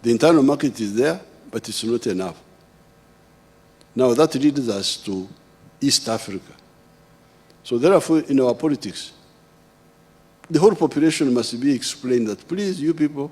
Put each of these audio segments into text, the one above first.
The internal market is there, but it's not enough. Now that leads us to East Africa. So therefore, in our politics, the whole population must be explained that, please, you people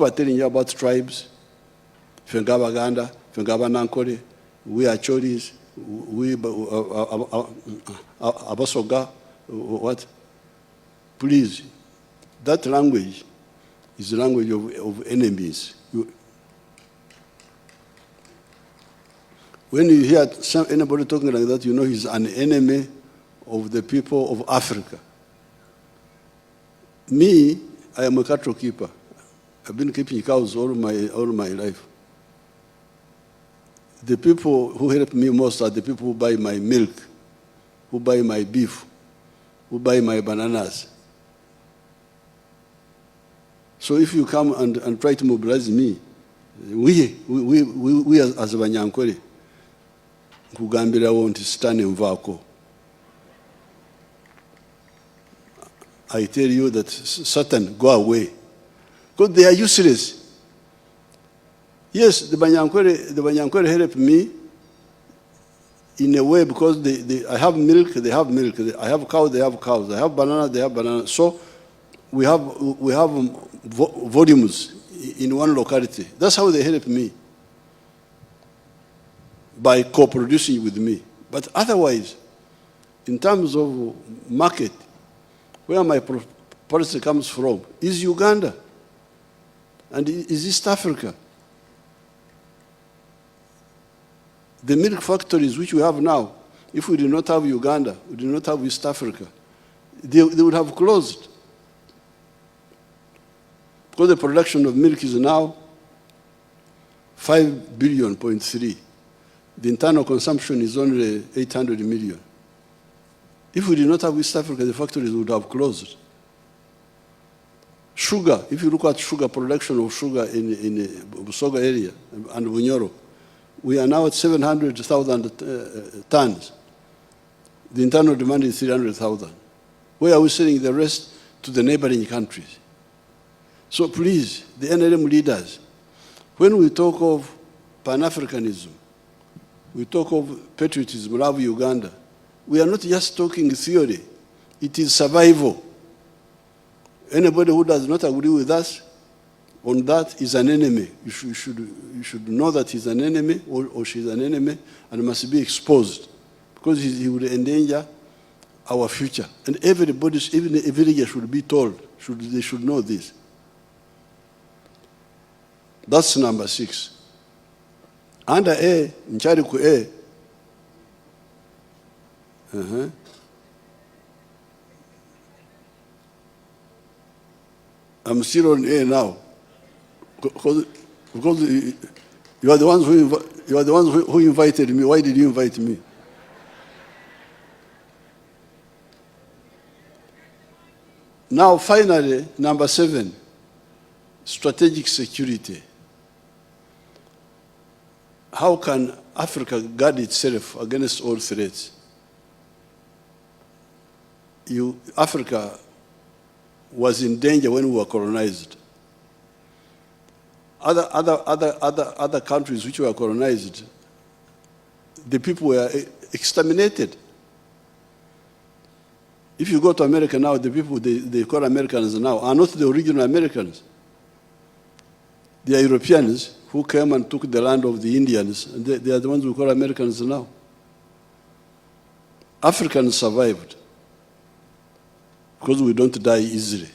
are telling you about tribes, Fengabaganda, Fengabanankole, we are Choris, we Abasoga, what? Please, that language is the language of enemies. When you hear anybody talking like that, you know he's an enemy of the people of Africa. Me, I am a cattle keeper. I've been keeping cows all my life. The people who help me most are the people who buy my milk, who buy my beef, who buy my bananas. So if you come and try to mobilize me, we as Abanyankole, kugambira won't stand in Vako. I tell you that Satan, go away. Because they are useless. Yes, the Banyankole help me in a way because I have milk, they have milk. I have cows, they have cows. I have banana, they have banana. So we have volumes in one locality. That's how they help me, by co-producing with me. But otherwise, in terms of market, where my policy comes from is Uganda and is East Africa. The milk factories which we have now, if we did not have Uganda, we did not have East Africa, they would have closed. Because the production of milk is now 5.3 billion. The internal consumption is only 800 million. If we did not have East Africa, the factories would have closed. Sugar, if you look at sugar, production of sugar in Busoga area and Bunyoro, we are now at 700,000 tons. The internal demand is 300,000. Where are we selling the rest? To the neighboring countries. So please, the NLM leaders, when we talk of Pan-Africanism, we talk of patriotism, love Uganda, we are not just talking theory. It is survival. Anybody who does not agree with us on that is an enemy. You should know that he's an enemy or she's an enemy and must be exposed because he will endanger our future. And everybody, even a villager, should be told, they should know this. That's number 6. Under A, in Chariku A, I'm still on A now, because you are the ones who invited me. Why did you invite me? Now, finally, number 7, strategic security. How can Africa guard itself against all threats? Africa was in danger when we were colonized. Other countries which were colonized, the people were exterminated. If you go to America now, the people they call Americans now are not the original Americans. They are Europeans who came and took the land of the Indians, and they are the ones we call Americans now. Africans survived because we don't die easily.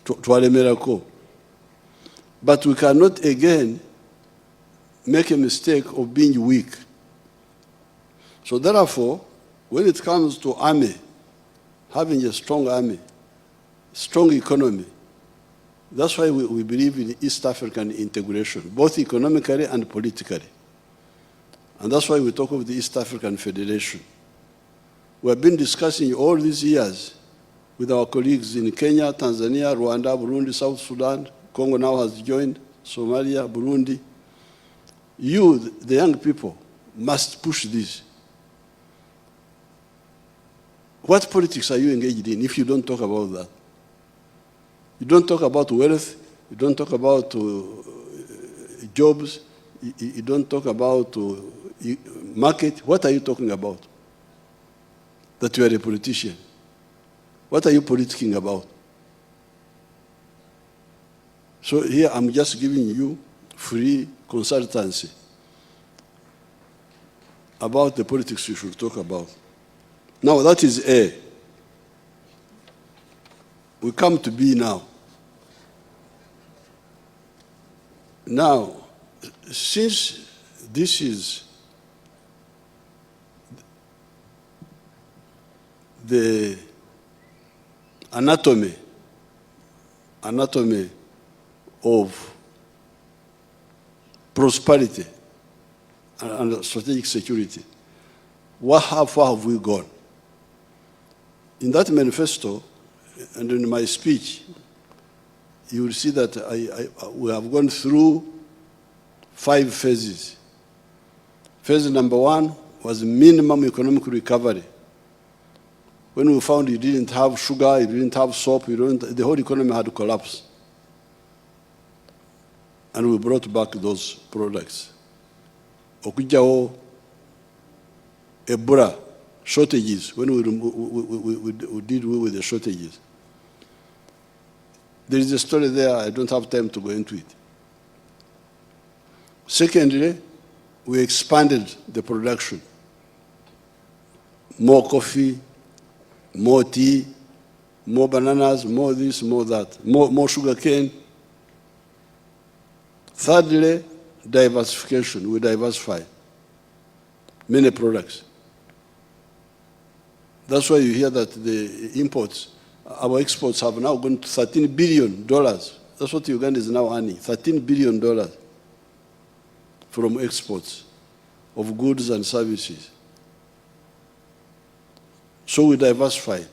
To a miracle. But we cannot again make a mistake of being weak. So therefore, when it comes to army, having a strong army, strong economy, that's why we believe in East African integration, both economically and politically. And that's why we talk of the East African Federation. We have been discussing all these years with our colleagues in Kenya, Tanzania, Rwanda, Burundi, South Sudan. Congo now has joined, Somalia, Burundi. You, the young people, must push this. What politics are you engaged in if you don't talk about that? You don't talk about wealth, you don't talk about jobs, you don't talk about market. What are you talking about? That you are a politician. What are you politicking about? So here I'm just giving you free consultancy about the politics you should talk about. Now that is A. We come to B now. Now, since this is the anatomy of prosperity and strategic security, how far have we gone? In that manifesto, and in my speech, you will see that we have gone through 5 phases. Phase number 1 was minimum economic recovery. When we found you didn't have sugar, you didn't have soap, the whole economy had collapsed. And we brought back those products. Okujao, Ebola, shortages, when we did with the shortages. There is a story there, I don't have time to go into it. Secondly, we expanded the production. More coffee, more tea, more bananas, more this, more that, more sugar cane. Thirdly, diversification. We diversify many products. That's why you hear that the imports, our exports have now gone to $13 billion. That's what Uganda is now earning, $13 billion from exports of goods and services. So we diversified.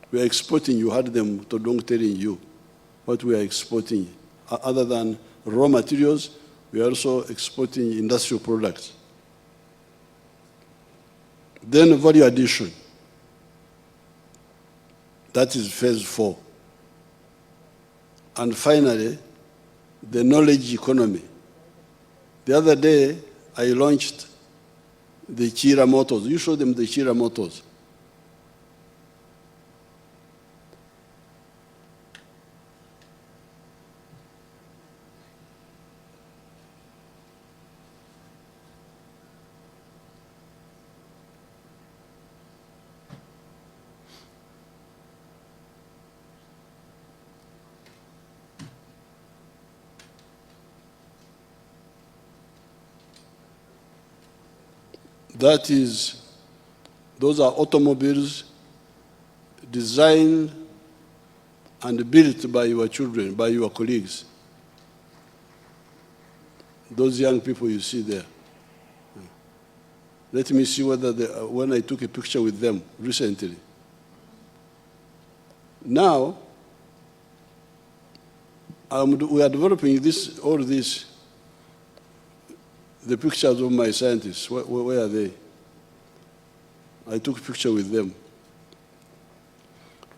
We are exporting, you had them to don't telling you what we are exporting. Other than raw materials, we are also exporting industrial products. Then value addition. That is phase 4. And finally, the knowledge economy. The other day, I launched the Chira motors. You showed them the Chira motors. Those are automobiles designed and built by your children, by your colleagues. Those young people you see there. Let me see whether when I took a picture with them recently. Now, we are developing all this. The pictures of my scientists, where are they? I took a picture with them.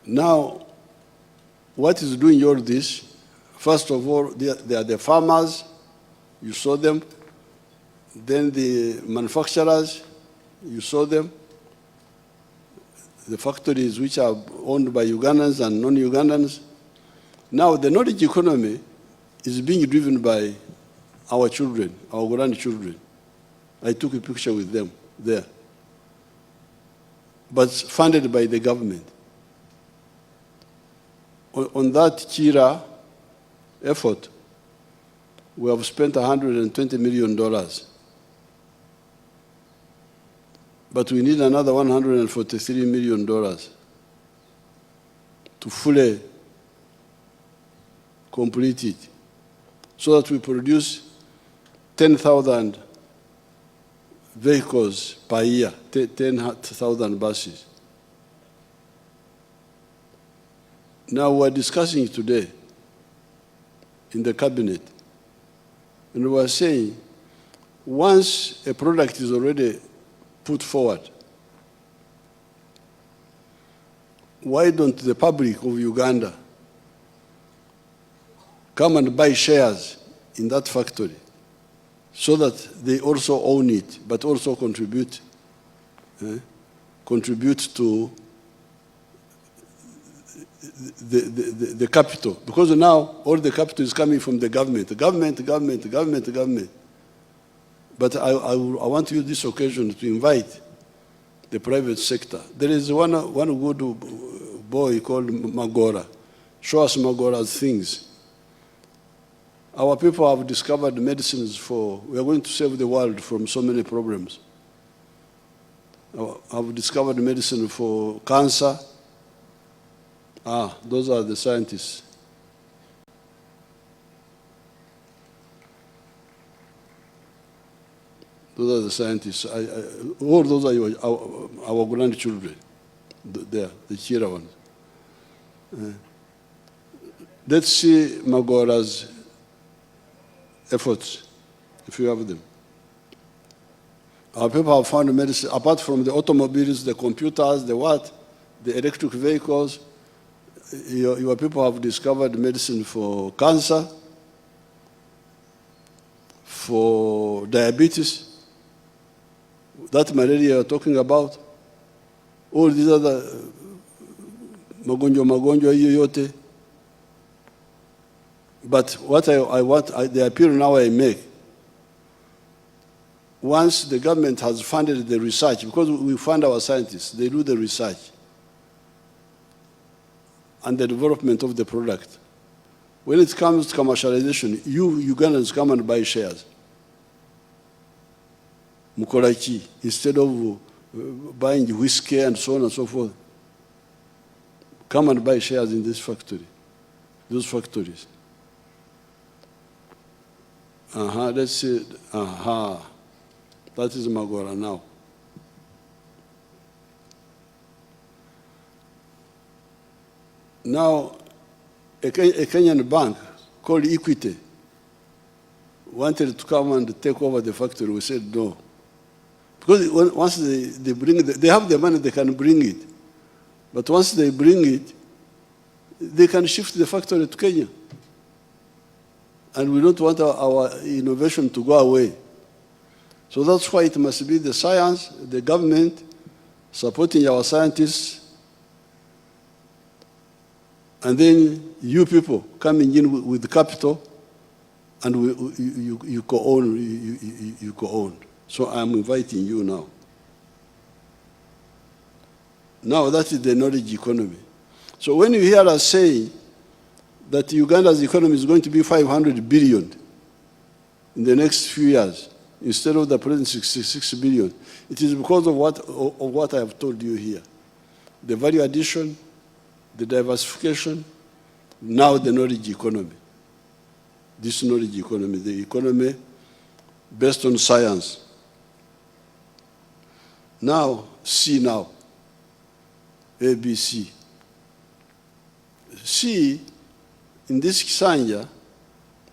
Now, what is doing all this? First of all, they are the farmers, you saw them. Then the manufacturers, you saw them. The factories which are owned by Ugandans and non-Ugandans. Now, the knowledge economy is being driven by our children, our grandchildren. I took a picture with them there. But funded by the government. On that Chira effort, we have spent $120 million. But we need another $143 million to fully complete it, so that we produce 10,000 vehicles per year, 10,000 buses. Now we're discussing today in the cabinet, and we're saying, once a product is already put forward, why don't the public of Uganda come and buy shares in that factory so that they also own it, but also contribute to the capital. Because now all the capital is coming from the government. But I want to use this occasion to invite the private sector. There is one good boy called Magora. Show us Magora's things. Our people have discovered medicines we are going to save the world from so many problems. I've discovered medicine for cancer. Those are the scientists. Those are the scientists. All those are our grandchildren. The Chira ones. Let's see Magora's efforts, if you have them. Our people have found medicine, apart from the automobiles, the computers, the electric vehicles. Your people have discovered medicine for cancer, for diabetes, that malaria you're talking about, all these other magonjwa yote. But what the appeal now I make, once the government has funded the research, because we fund our scientists, they do the research and the development of the product. When it comes to commercialization, you Ugandans come and buy shares. Mukolaki, instead of buying whiskey and so on and so forth, come and buy shares in this factory, those factories. Let's see. That is Magora now. Now, a Kenyan bank called Equity wanted to come and take over the factory. We said no. Because once they bring it, they have the money, they can bring it. But once they bring it, they can shift the factory to Kenya. And we don't want our innovation to go away. So that's why it must be the science, the government, supporting our scientists, and then you people coming in with capital, and you co-own. So I'm inviting you now. Now that is the knowledge economy. So when you hear us saying that Uganda's economy is going to be 500 billion in the next few years, instead of the present 66 billion, it is because of what I have told you here. The value addition, the diversification, now the knowledge economy. This knowledge economy, the economy based on science. Now, C now, ABC. C, in this Kisanja,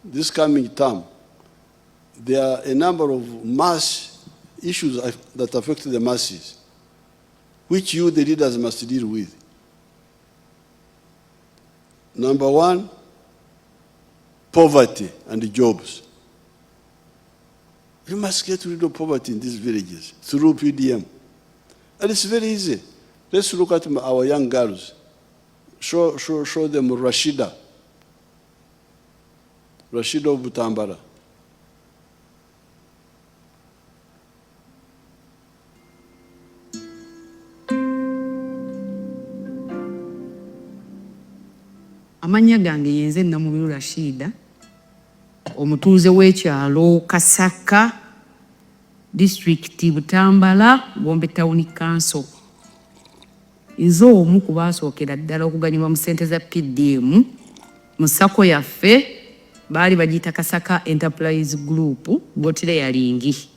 this coming term, there are a number of mass issues that affect the masses, which you, the leaders, must deal with. Number one, poverty and jobs. You must get rid of poverty in these villages through PDM. And it's very easy. Let's look at our young girls. Show them Rashida of Butambara. Amanya gange yenze Namubiru Rashida, omutuuze w'ekyalo Kasaka, District Butambala, Gombe Town Council. Nze omu ku baasookera ddala okuganyulwa mu ssente za PDM mu sako yaffe baali bagiyita Kasaka Enterprise Group Gotire yalingi.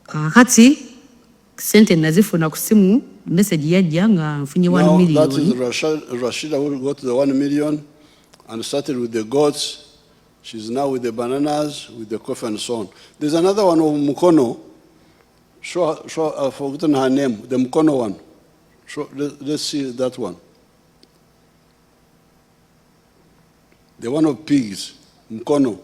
Kaakati ssente nazifuna ku simu, message yajja nga nfunye 1 million. Now that is Rashida who got the 1 million and started with the goats. She's now with the bananas, with the coffee and so on. There's another one of Mukono. I've forgotten her name, the Mukono one. Let's see that one. the one of pigs, mkono,